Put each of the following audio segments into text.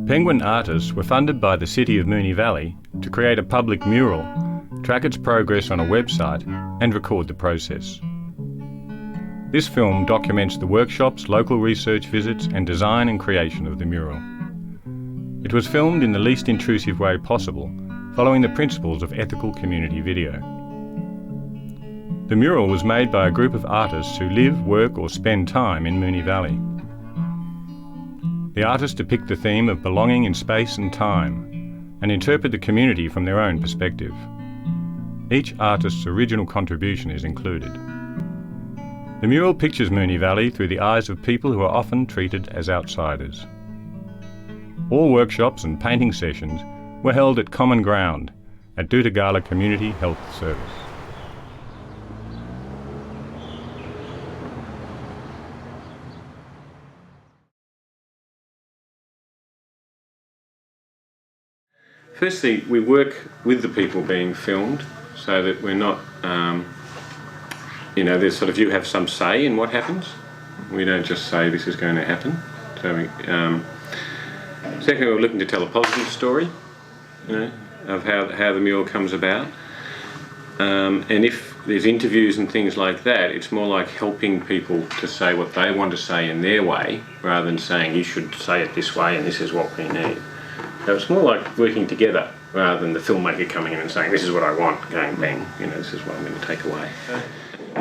Penguin artists were funded by the City of Moonee Valley to create a public mural, track its progress on a website and record the process. This film documents the workshops, local research visits and design and creation of the mural. It was filmed in the least intrusive way possible, following the principles of ethical community video. The mural was made by a group of artists who live, work or spend time in Moonee Valley. The artists depict the theme of belonging in space and time and interpret the community from their own perspective. Each artist's original contribution is included. The mural pictures Moonee Valley through the eyes of people who are often treated as outsiders. All workshops and painting sessions were held at Common Ground at Dootagala Community Health Service. Firstly, we work with the people being filmed so that we're not, there's sort of, you have some say in what happens. We don't just say this is going to happen. So, secondly, we're looking to tell a positive story, of how the mural comes about. And if there's interviews and things like that, it's more like helping people to say what they want to say in their way, rather than saying you should say it this way and this is what we need. So it's more like working together rather than the filmmaker coming in and saying this is what I want, going bang, this is what I'm going to take away.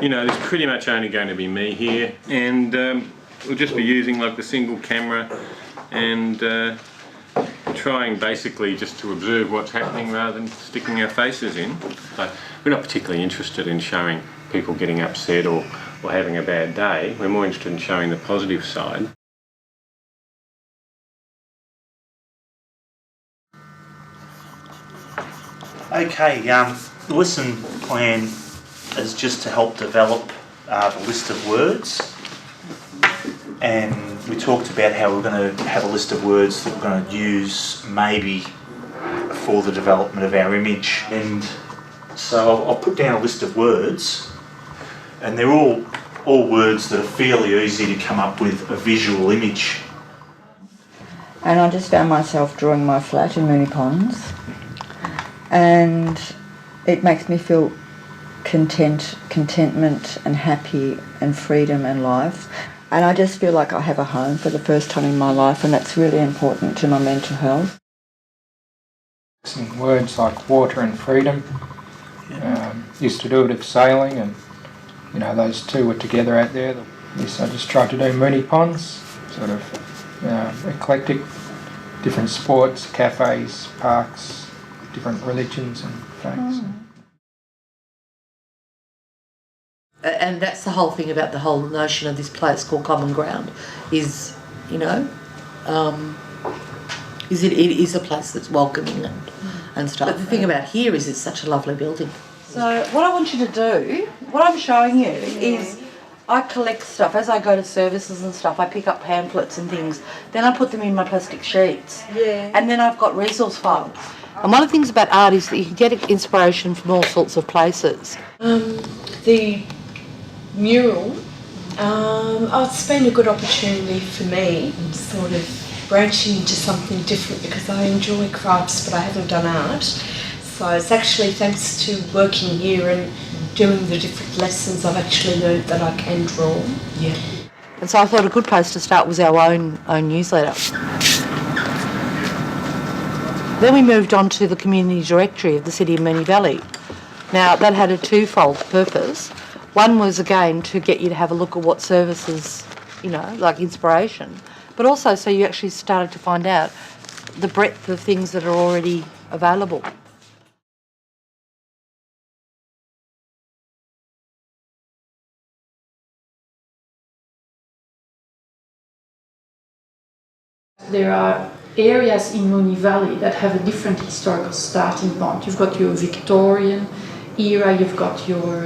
There's pretty much only going to be me here, and we'll just be using like the single camera and trying basically just to observe what's happening rather than sticking our faces in. But we're not particularly interested in showing people getting upset or having a bad day. We're more interested in showing the positive side. Okay, the lesson plan is just to help develop the list of words, and we talked about how we're going to have a list of words that we're going to use maybe for the development of our image. And so I'll put down a list of words, and they're all words that are fairly easy to come up with a visual image. And I just found myself drawing my flat in Moonee Ponds, and it makes me feel contentment and happy and freedom and life. And I just feel like I have a home for the first time in my life, and that's really important to my mental health. Some words like water and freedom. Used to do it with sailing, and those two were together out there. Yes, I just tried to do Moonee Ponds, sort of eclectic, different sports, cafes, parks, different religions and faiths. And that's the whole thing about the whole notion of this place called Common Ground, is it is a place that's welcoming and stuff. But the thing about here is it's such a lovely building. So what I want you to do, what I'm showing you is I collect stuff. As I go to services and stuff, I pick up pamphlets and things. Then I put them in my plastic sheets. Yeah. And then I've got resource files. And one of the things about art is that you can get inspiration from all sorts of places. The mural, it's been a good opportunity for me, sort of branching into something different, because I enjoy crafts but I haven't done art. So it's actually thanks to working here and doing the different lessons I've actually learned that I can draw. Yeah. And so I thought a good place to start was our own newsletter. Then we moved on to the community directory of the City of Moonee Valley. Now, that had a twofold purpose. One was, again, to get you to have a look at what services, like inspiration, but also so you actually started to find out the breadth of things that are already available. There are areas in Moonee Valley that have a different historical starting point. You've got your Victorian era, you've got your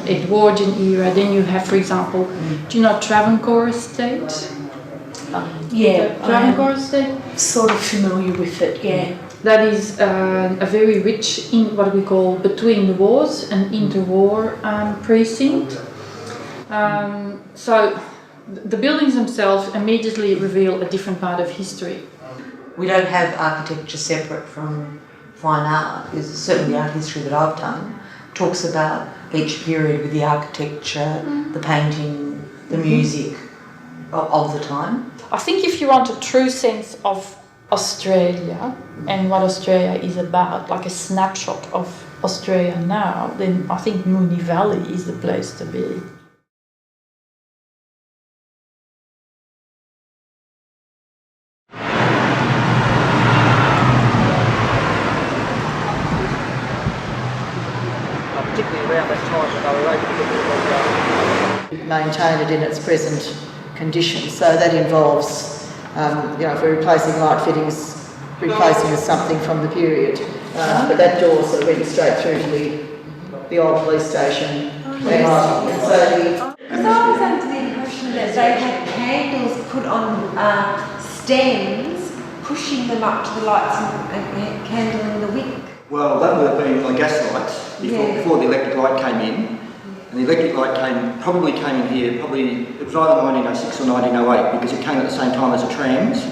Edwardian era, then you have, for example, do you know Travancore Estate? Yeah, Travancore Estate? Sort of familiar with it, yeah. That is a very rich, in what we call between the wars and interwar precinct. So the buildings themselves immediately reveal a different part of history. We don't have architecture separate from fine art. There's certainly the art history that I've done talks about each period with the architecture, the painting, the music of the time. I think if you want a true sense of Australia and what Australia is about, like a snapshot of Australia now, then I think Moonee Valley is the place to be. Particularly around that time when they were maintain it in its present condition. So that involves, if we're replacing light fittings, replacing with something from the period. But that door sort of went straight through to the old police station. Because I was under the impression that they had candles put on stands, pushing them up to the lights and candling the wick. Well, that would have been the gas lights before the electric light came in. And the electric light probably came in here, it was either 1906 or 1908 because it came at the same time as the trams.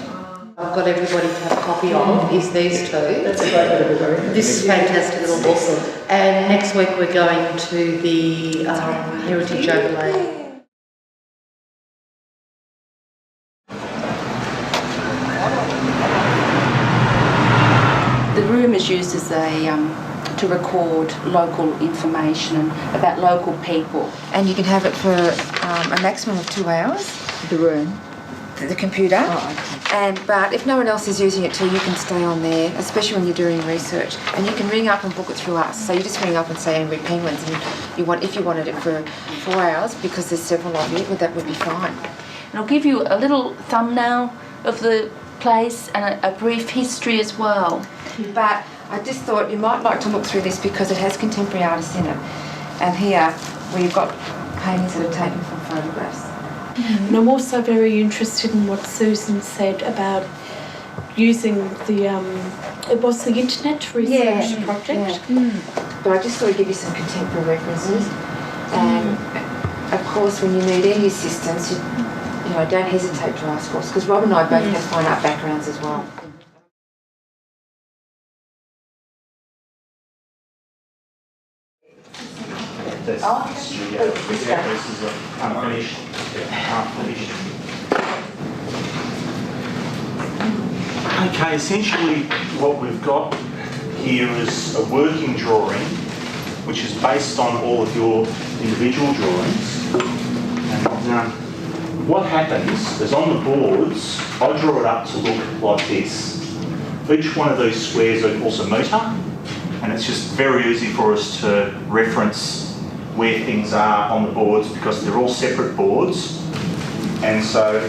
I've got everybody to have a copy of is these two. That's a great little book. This is fantastic little book. And next week we're going to the Heritage Overlay. The room is used as to record local information about local people. And you can have it for a maximum of 2 hours. The room. The computer. Oh, okay. But if no one else is using it too, you can stay on there, especially when you're doing research. And you can ring up and book it through us. So you just ring up and say Angry Penguins, and if you wanted it for 4 hours, because there's several of you, that would be fine. And I'll give you a little thumbnail of the place and a brief history as well. But I just thought you might like to look through this because it has contemporary artists in it. And here, we've got paintings that are taken from photographs. And I'm also very interested in what Susan said about using the internet research project. Yeah. But I just thought I'd give you some contemporary references. And of course, when you need any assistance, don't hesitate to ask for us, because Rob and I both have fine art backgrounds as well. This is unfinished. Okay, essentially what we've got here is a working drawing which is based on all of your individual drawings. And what happens is on the boards, I draw it up to look like this. Each one of those squares equals a metre, and it's just very easy for us to reference where things are on the boards because they're all separate boards. And so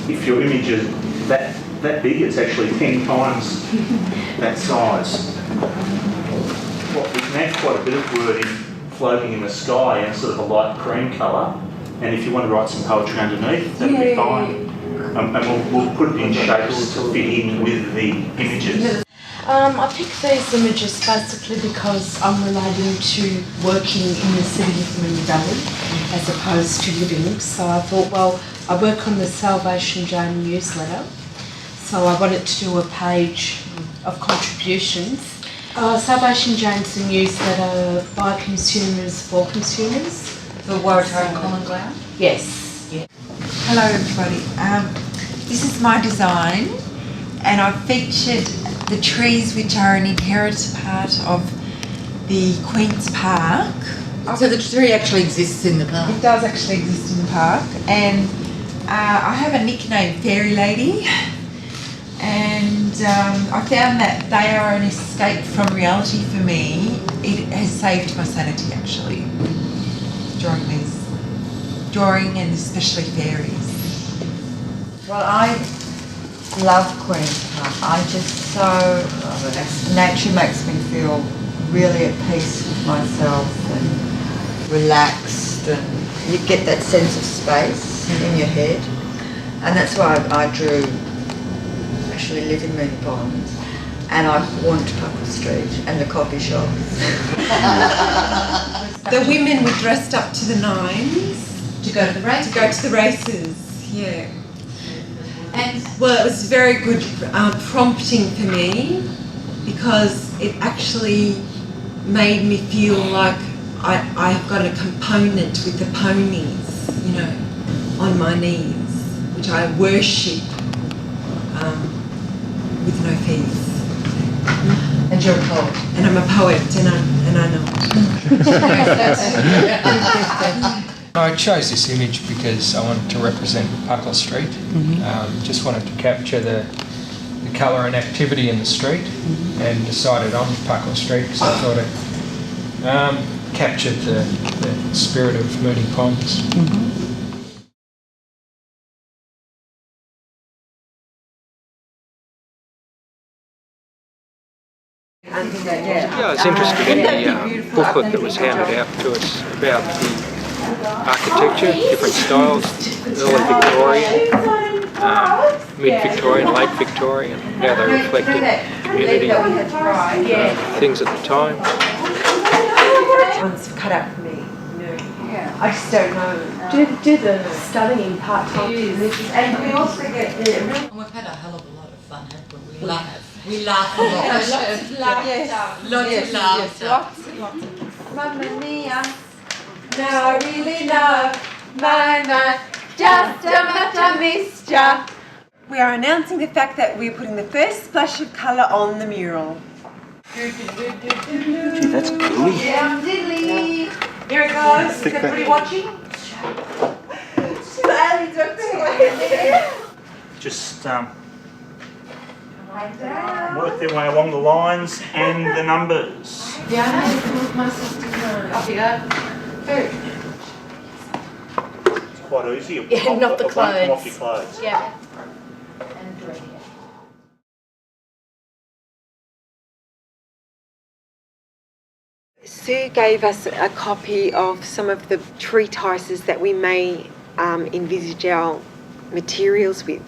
if your image is that big, it's actually 10 times that size. Well, we can have quite a bit of wording floating in the sky in sort of a light cream colour, and if you want to write some poetry underneath, that'd be fine. And we'll put it in shapes to fit in with the images. I picked these images basically because I'm relating to working in the city of Moonee Valley as opposed to living. So I thought, well, I work on the Salvation Jane newsletter, so I wanted to do a page of contributions. Salvation Jane's a newsletter by consumers for consumers. The Waratah Common Ground? Yes. Yeah. Hello everybody. This is my design, and I've featured the trees which are an inherent part of the Queen's Park. So the tree actually exists in the park? It does actually exist in the park, and I have a nickname, Fairy Lady, and I found that they are an escape from reality for me. It has saved my sanity actually, drawing and especially fairies. Well, I love Queen's Park. Nature makes me feel really at peace with myself and relaxed, and you get that sense of space in your head. And that's why I actually live in Moonee Ponds, and I want Puckle Street and the coffee shops. The women were dressed up to the nines To go to the races? to go to the races, yeah. Well, it was very good prompting for me because it actually made me feel like I've got a component with the ponies, you know, on my knees, which I worship with no fees. And you're a poet. And I'm a poet, and I know. I chose this image because I wanted to represent Puckle Street. Just wanted to capture the colour and activity in the street, and decided on Puckle Street because I thought it captured the spirit of Moonee Ponds. Yeah, I was interested in the booklet that was handed out to us about the architecture, different styles, early Victorian, mid-Victorian, late Victorian, how they reflected community, things at the time. One's cut out for me. Yeah. I just don't know. Do the studying part-time. And we also get the... And we've had a hell of a lot of fun, haven't we? We laugh a lot. Lots of laughter. Lots of laughter. Mamma mia, now I really love my man, just how much I missed ya. We are announcing the fact that we're putting the first splash of colour on the mural. Gee, that's gooey. Diddly. Here it goes. Is everybody watching? Just work their way along the lines and the numbers. Yeah, my sister's Off you go. It's quite easy. Yeah, not the It won't come off clothes. your clothes. Yeah. Sue gave us a copy of some of the treatises that we may envisage our materials with.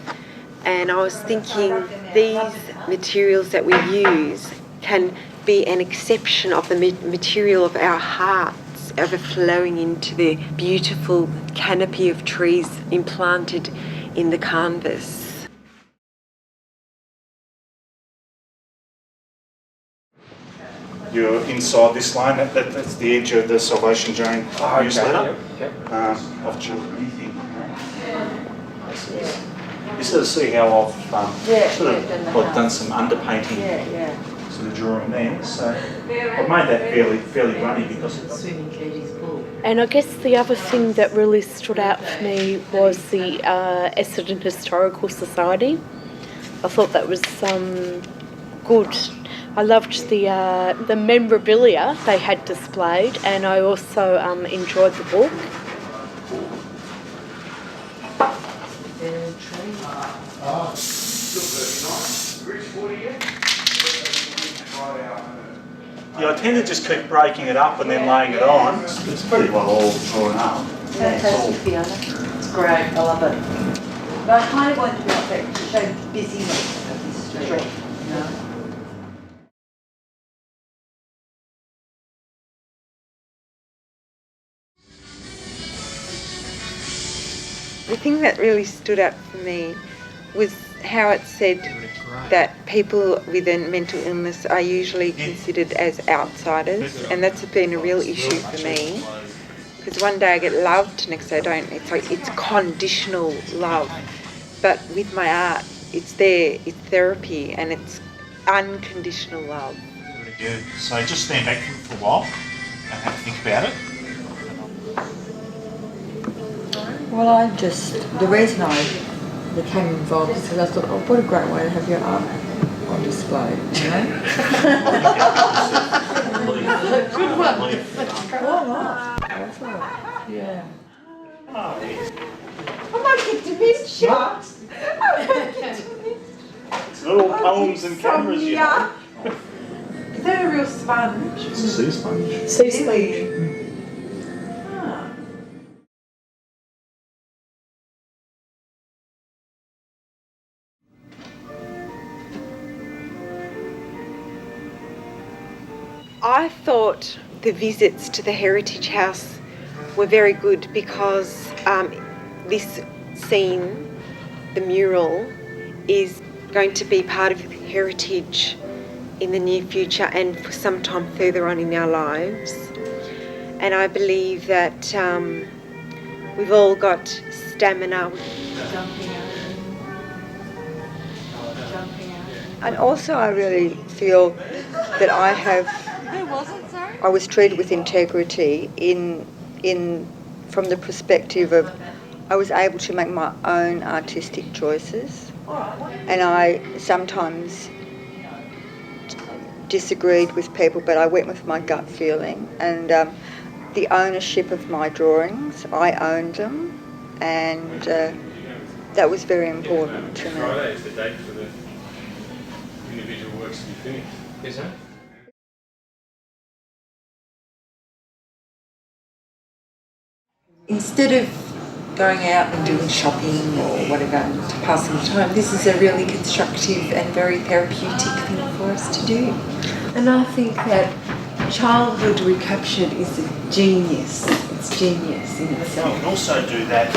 And I was thinking these materials that we use can be an exception of the material of our hearts overflowing into the beautiful canopy of trees implanted in the canvas. You're inside this line, that's the edge of the Salvation Jane newsletter. Of children. You sort of see how I've done some underpainting, sort of drawing there. So I've made that fairly runny because it's Swimming Katie's pool. And I guess the other thing that really stood out for me was the Essendon Historical Society. I thought that was good. I loved the memorabilia they had displayed, and I also enjoyed the book. Yeah, I tend to just keep breaking it up and then laying it on. It's pretty well all drawn up. Fantastic, Fiona. It's great. I love it. But I kind of want to be like that to show the busyness of this street. You know? The thing that really stood out for me was how it said that people with a mental illness are usually considered as outsiders, and that's been a real issue for me. Because one day I get loved, next day I don't. It's like it's conditional love. But with my art, it's there, it's therapy, and it's unconditional love. Yeah, so just stand back from it for a while and have a think about it. Well, the reason I became involved is because I thought, oh, what a great way to have your art on display, you know? Good one. Yeah. I'm not getting this shot. It's little poems and cameras, you know. Is that a real sponge? It's a sea sponge. Sea sponge. I thought the visits to the Heritage House were very good because this scene the mural is going to be part of heritage in the near future and for some time further on in our lives. And I believe that we've all got stamina. And also I really feel that I was treated with integrity from the perspective of I was able to make my own artistic choices, and I sometimes disagreed with people, but I went with my gut feeling, and the ownership of my drawings, I owned them, and that was very important to me. Friday is the date for the individual works to be finished. Is it? Instead of going out and doing shopping or whatever to pass some time, this is a really constructive and very therapeutic thing for us to do. And I think that childhood recaptured is a genius. It's genius in itself. You can also do that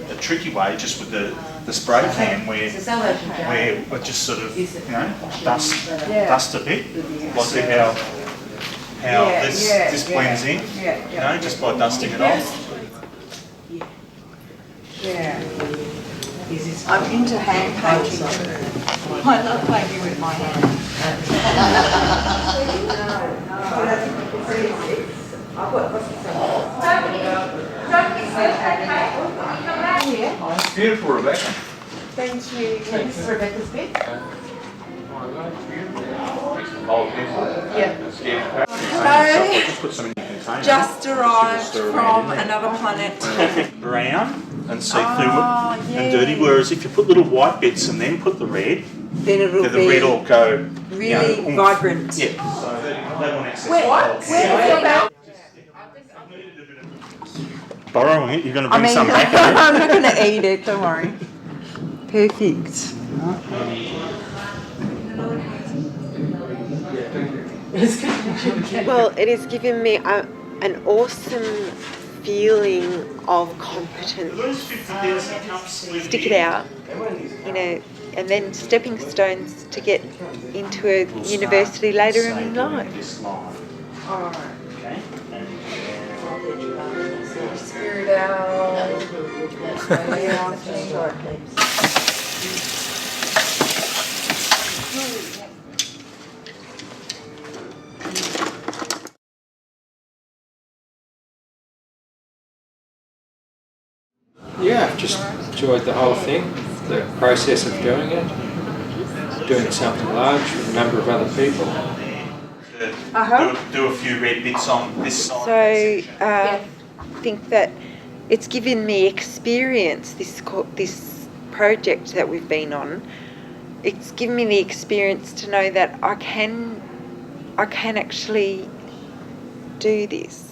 a tricky way, just with the spray can, where we just sort of dust a bit, like how this blends in, just by dusting it off. Yeah. I'm into hand painting too. I love painting with my hands. It's beautiful, Rebecca. Thank you. This is Rebecca's bit. Hello. Just arrived from another planet. Brown and see-through and dirty, whereas if you put little white bits and then put the red, then it'll the red will go really vibrant. Yeah, so they want access. Borrowing it, you're going to bring some back. I'm not going to eat it, don't worry. Perfect. Well, it has given me an awesome feeling of competence. Stick it out, and then stepping stones to get into a university later in life. Spirit out. Yeah, I've just enjoyed the whole thing, the process of doing it, doing something large with a number of other people. Do a few red bits on this side. So I think that it's given me experience, this project that we've been on. It's given me the experience to know that I can actually do this.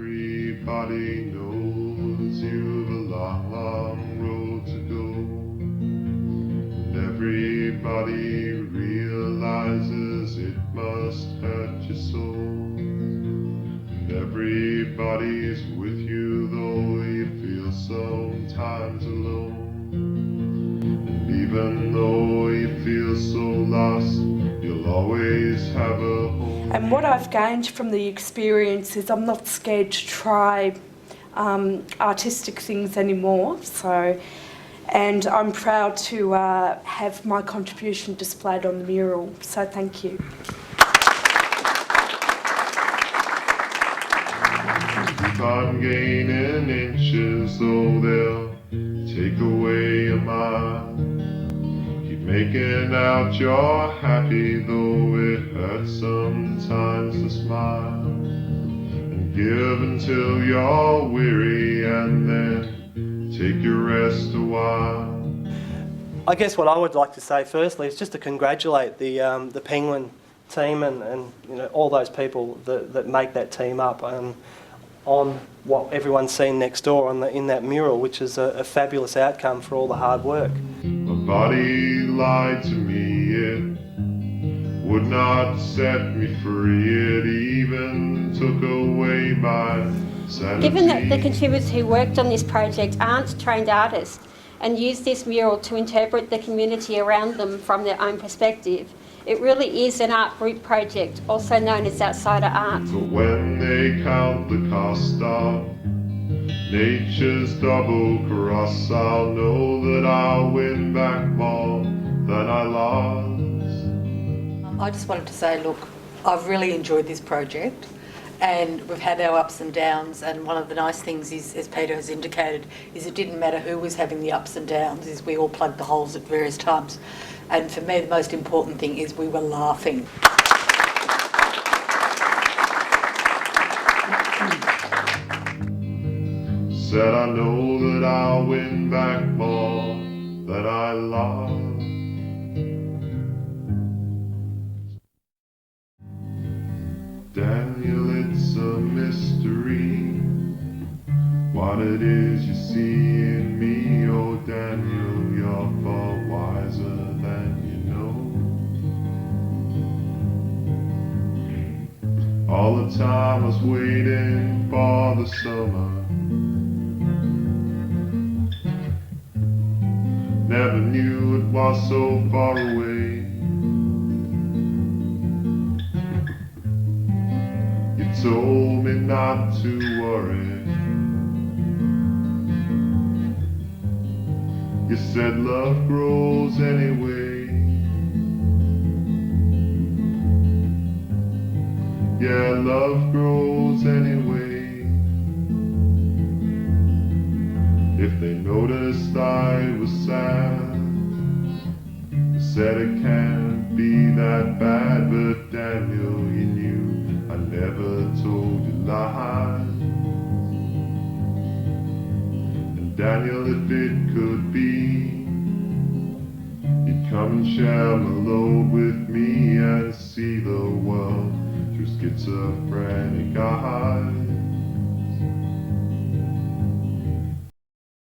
Everybody knows you've a long, long road to go. And everybody realizes it must hurt your soul. And everybody's with you though you feel sometimes alone. And even though you feel so lost, you'll always have a home. And what I've gained from the experience is I'm not scared to try artistic things anymore. And I'm proud to have my contribution displayed on the mural. So thank you. Keep on gaining inches, though they'll take away your mind. Keep making out you're happy, though it hurts sometimes to smile. And give until you're weary, and then take your rest a while. I guess what I would like to say firstly is just to congratulate the Penguin team and you know all those people that make that team up on what everyone's seen next door in that mural, which is a fabulous outcome for all the hard work. My body lied to me, it would not set me free, it even took away my sanity. Given that the contributors who worked on this project aren't trained artists and use this mural to interpret the community around them from their own perspective, it really is an art group project, also known as outsider art. But when they count the cost of nature's double cross, I'll know that I'll win back more than I lost. I just wanted to say, look, I've really enjoyed this project and we've had our ups and downs, and one of the nice things is, as Peter has indicated, is it didn't matter who was having the ups and downs, is we all plugged the holes at various times. And for me, the most important thing is we were laughing. Said I know that I'll win back more than I lost. Daniel, it's a mystery what it is you see in me. Oh Daniel, you're far wiser than you know. All the time I was waiting for the summer, never knew it was so far away. You told me not to worry, you said love grows anyway. Yeah, love grows anyway. If they noticed I was sad, they said it can't be that bad. But Daniel, you knew I never told you lies. And Daniel, if it could be, you'd come and share my load with me and see the world through schizophrenic eyes.